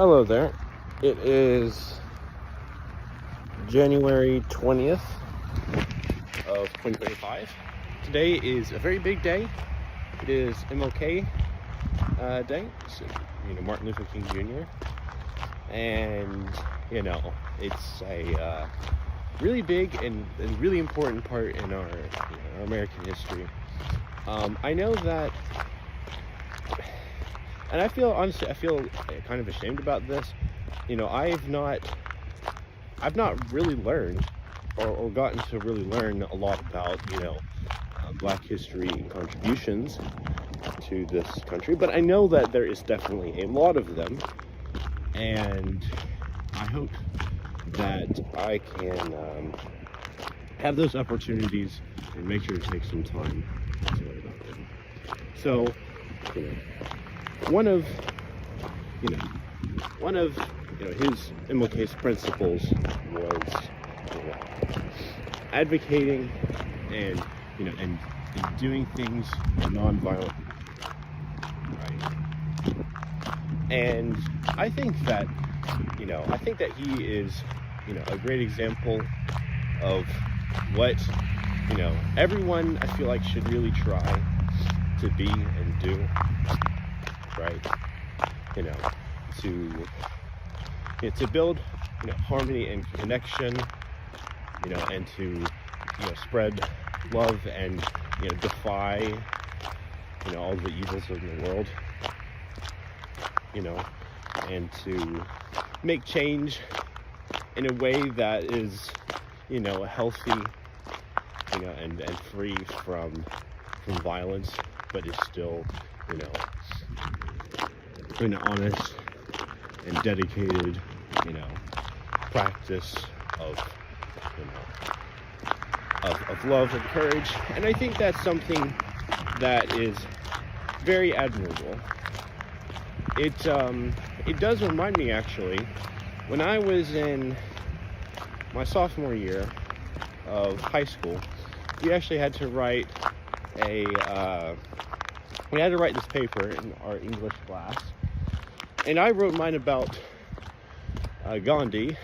Hello there. It is January 20th of 2025. Today is a very big day. It is MLK Day, so, Martin Luther King Jr. And, it's a really big and really important part in our American history. I know that, and I feel kind of ashamed about this. I've not really learned or gotten to really learn a lot about, Black history and contributions to this country, but I know that there is definitely a lot of them, and I hope that I can have those opportunities and make sure to take some time to learn about them. So, one of his MLK's principles was advocating and doing things nonviolent, right? And I think that he is a great example of what everyone, I feel like, should really try to be and do, right? To build harmony and connection, and to spread love and defy all the evils of the world, and to make change in a way that is healthy, and free from violence, but is still honest and dedicated practice of love and courage. And I think that's something that is very admirable. It does remind me, actually, when I was in my sophomore year of high school, we actually had to write this paper in our English class, and I wrote mine about Gandhi,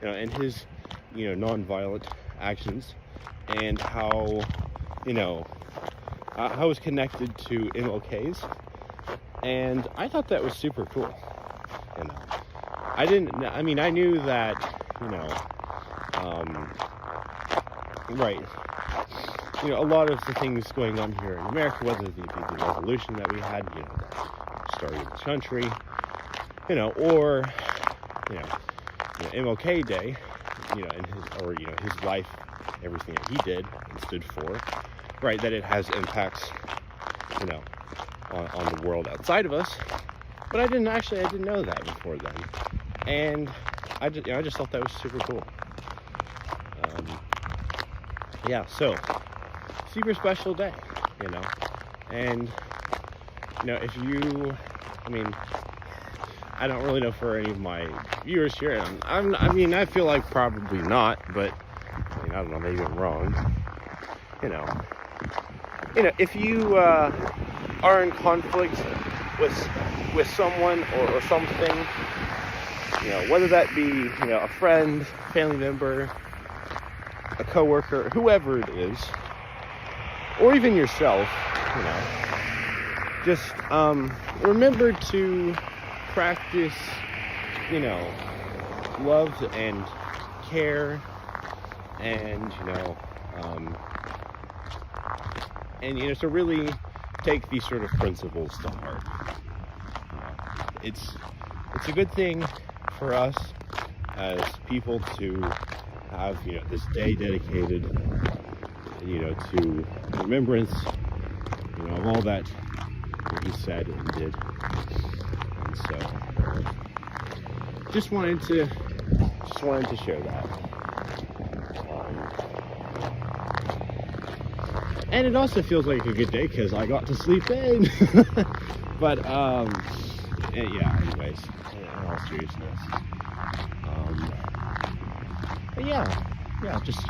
and his nonviolent actions, and how how it was connected to MLK's, and I thought that was super cool. I knew that right, a lot of the things going on here in America, whether it be the revolution that we had, that started this country, or MLK Day, and his life, everything that he did and stood for, right, that it has impacts, on the world outside of us. But I didn't know that before then, and I just thought that was super cool. So super special day, and if you, I don't really know for any of my viewers here, I feel like probably not, but I don't know, maybe I'm wrong. If you are in conflict with someone or something, whether that be a friend, family member, a coworker, whoever it is, or even yourself, just remember to practice love and care, and to really take these sort of principles to heart. It's a good thing for us as people to have this day dedicated to remembrance of all that he said and did. And so just wanted to share that. And it also feels like a good day because I got to sleep in. But anyways, in all seriousness, just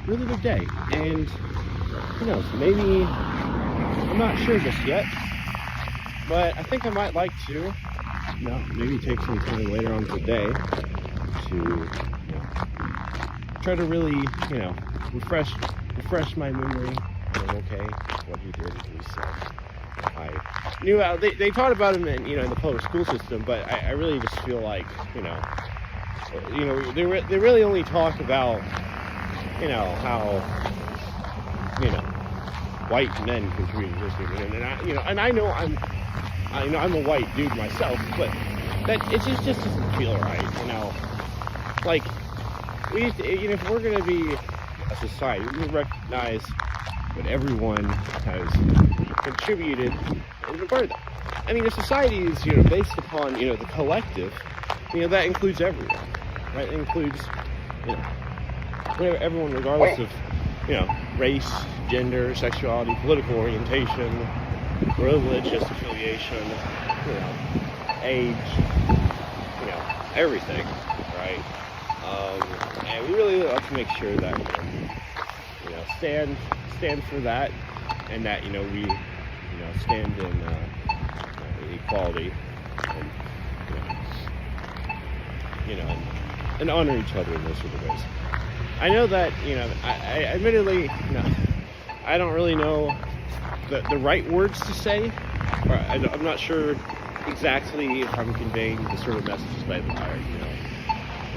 really good day. And who knows, maybe, I'm not sure just yet, but I think I might like to maybe take some time later on today to try to really refresh my memory. Okay, what he did, he said. I knew they taught about him in the public school system, but I really just feel like they really only talk about how white men contributed to history, and I know I'm a white dude myself, but that it just doesn't feel right, like we used to, if we're gonna be a society, we recognize what everyone has contributed and regard that. I mean, a society is based upon the collective. That includes everyone, right? It includes everyone, regardless of race, gender, sexuality, political orientation, religious affiliation, age, everything, right? And we really have to make sure that stand for that, and that we stand in equality, and honor each other in those sort of ways. I know that I admittedly I don't really know the right words to say, or I'm not sure exactly if I'm conveying the sort of messages that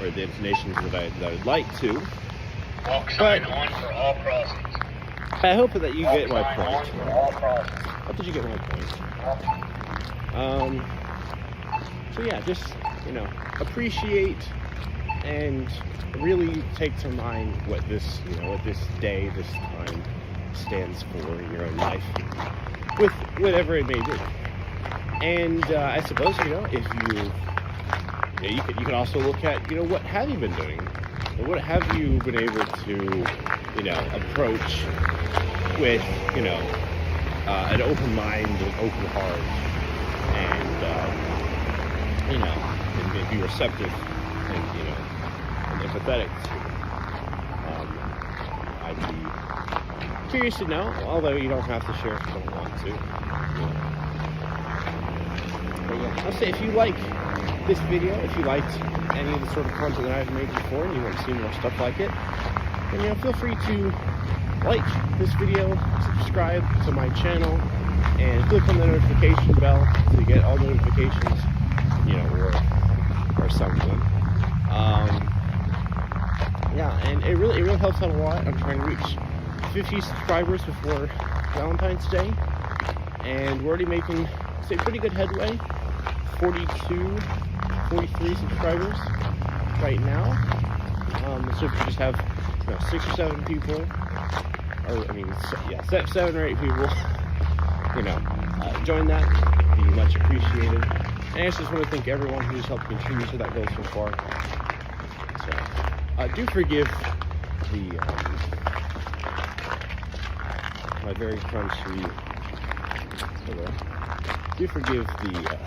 or the intonations that I'd like to. Walk sign on for all crossings. I hope that you get my Walk sign point. on for all crossings. I hope that you get my point. So yeah, just appreciate and really take to mind what this day, this time stands for in your own life, with whatever it may be. And I suppose if you could also look at what have you been doing, or what have you been able to approach with an open mind, an open heart, and and be receptive and and empathetic to. I'd be curious to know, although you don't have to share if you don't want to. But yeah, I'll say, if you like this video, if you liked any of the sort of content that I've made before and you want to see more stuff like it, then feel free to like this video, subscribe to my channel, and click on the notification bell to get all notifications, or something. Yeah, and it really helps out a lot. I'm trying to reach 50 subscribers before Valentine's Day, and we're already making, pretty good headway. 43 subscribers right now. So if you just have 6 or 7 people, or 7 or 8 people, join that, it'd be much appreciated. And I just want to thank everyone who's helped contribute to that goal so far. So do forgive the my very crunchy. Do forgive the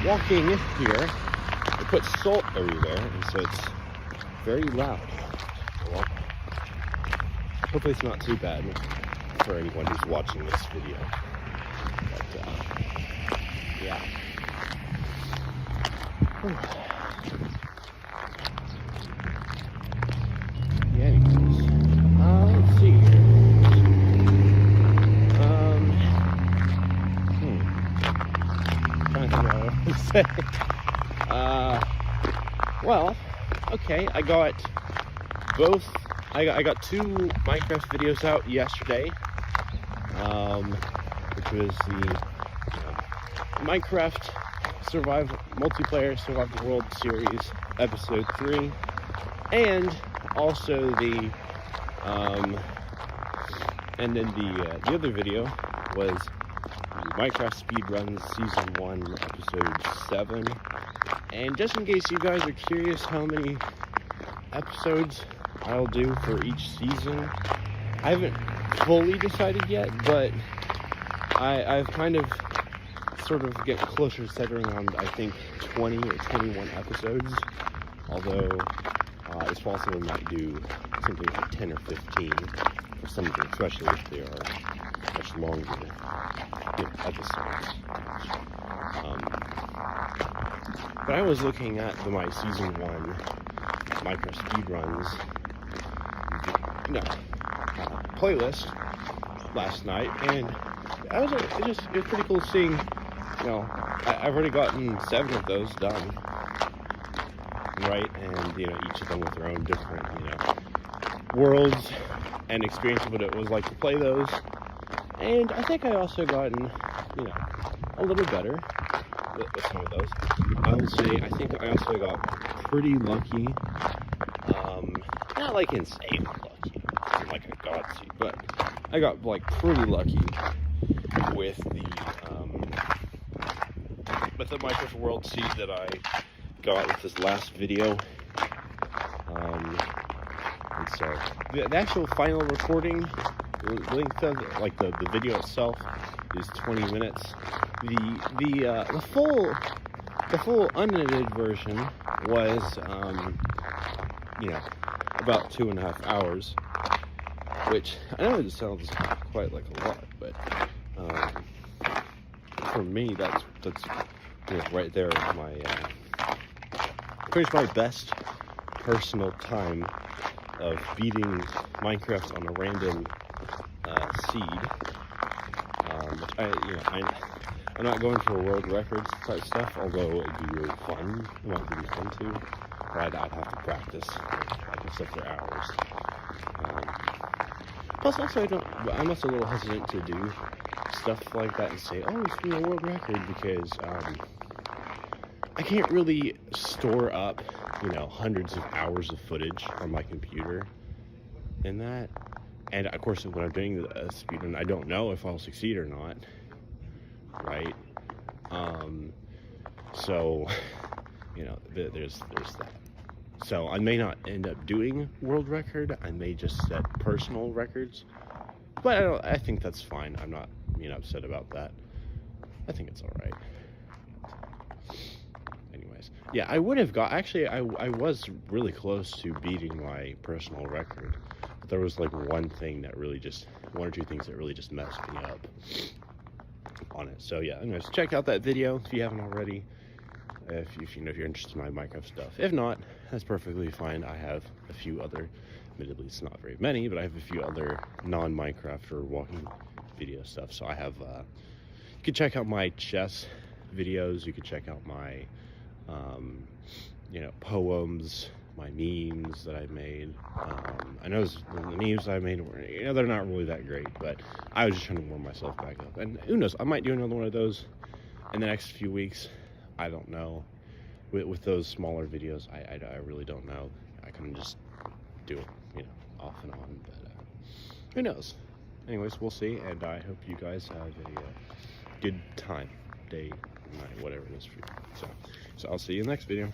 walking here. I put salt everywhere, and so it's very loud. Well, hopefully it's not too bad for anyone who's watching this video. But yeah. Yeah, anyways. Let's see here. Trying to think what I was saying. Well, okay, I got 2 Minecraft videos out yesterday, which was the Minecraft Multiplayer Survive the World Series Episode 3, and also the other video was Minecraft Speedruns Season 1 Episode 7. And just in case you guys are curious how many episodes I'll do for each season, I haven't fully decided yet, but I've kind of sort of getting closer to settling on, I think, 20 or 21 episodes, although this fall someone might do something like 10 or 15 for some of them, especially if they are much longer episodes. But I was looking at my season 1 Minecraft speedruns, playlist last night, and it was pretty cool seeing. I've already gotten 7 of those done, right? And each of them with their own different worlds and experience of what it was like to play those. And I think I also gotten a little better with some of those. I will say I think I also got pretty lucky. Not like insane lucky, like a god seed, but I got like pretty lucky with the Minecraft World Seed that I got with this last video. And so the actual final recording length of like the video itself is 20 minutes. The full unedited version was about 2.5 hours, which I know it sounds quite like a lot, but for me that's right there my pretty much my best personal time of beating Minecraft on a random seed, which I'm not going for world records type stuff, although it'd be really fun. It might be fun too, but I'd have to practice. I'd just sit for hours. Plus, also I'm also a little hesitant to do stuff like that and say, oh, it's for a world record, because I can't really store up, hundreds of hours of footage on my computer in that. And of course, when I'm doing a speedrun, I don't know if I'll succeed or not, right? So, there's that. So I may not end up doing world record. I may just set personal records, but I think that's fine. I'm not, upset about that. I think it's all right. Anyways, yeah, I would have actually, I was really close to beating my personal record, but there was like one or two things that really just messed me up on it. So yeah, anyways, check out that video if you haven't already, if you're interested in my Minecraft stuff. If not, that's perfectly fine. I have a few other, admittedly it's not very many, but I have a few other non-Minecraft or walking video stuff. So I have you can check out my chess videos, you can check out my poems, my memes that I made. I know the memes I made were, they're not really that great, but I was just trying to warm myself back up. And who knows, I might do another one of those in the next few weeks. I don't know. With those smaller videos, I really don't know. I can just do it, off and on, but who knows? Anyways, we'll see, and I hope you guys have a good time, day, night, whatever it is for you. So I'll see you in the next video.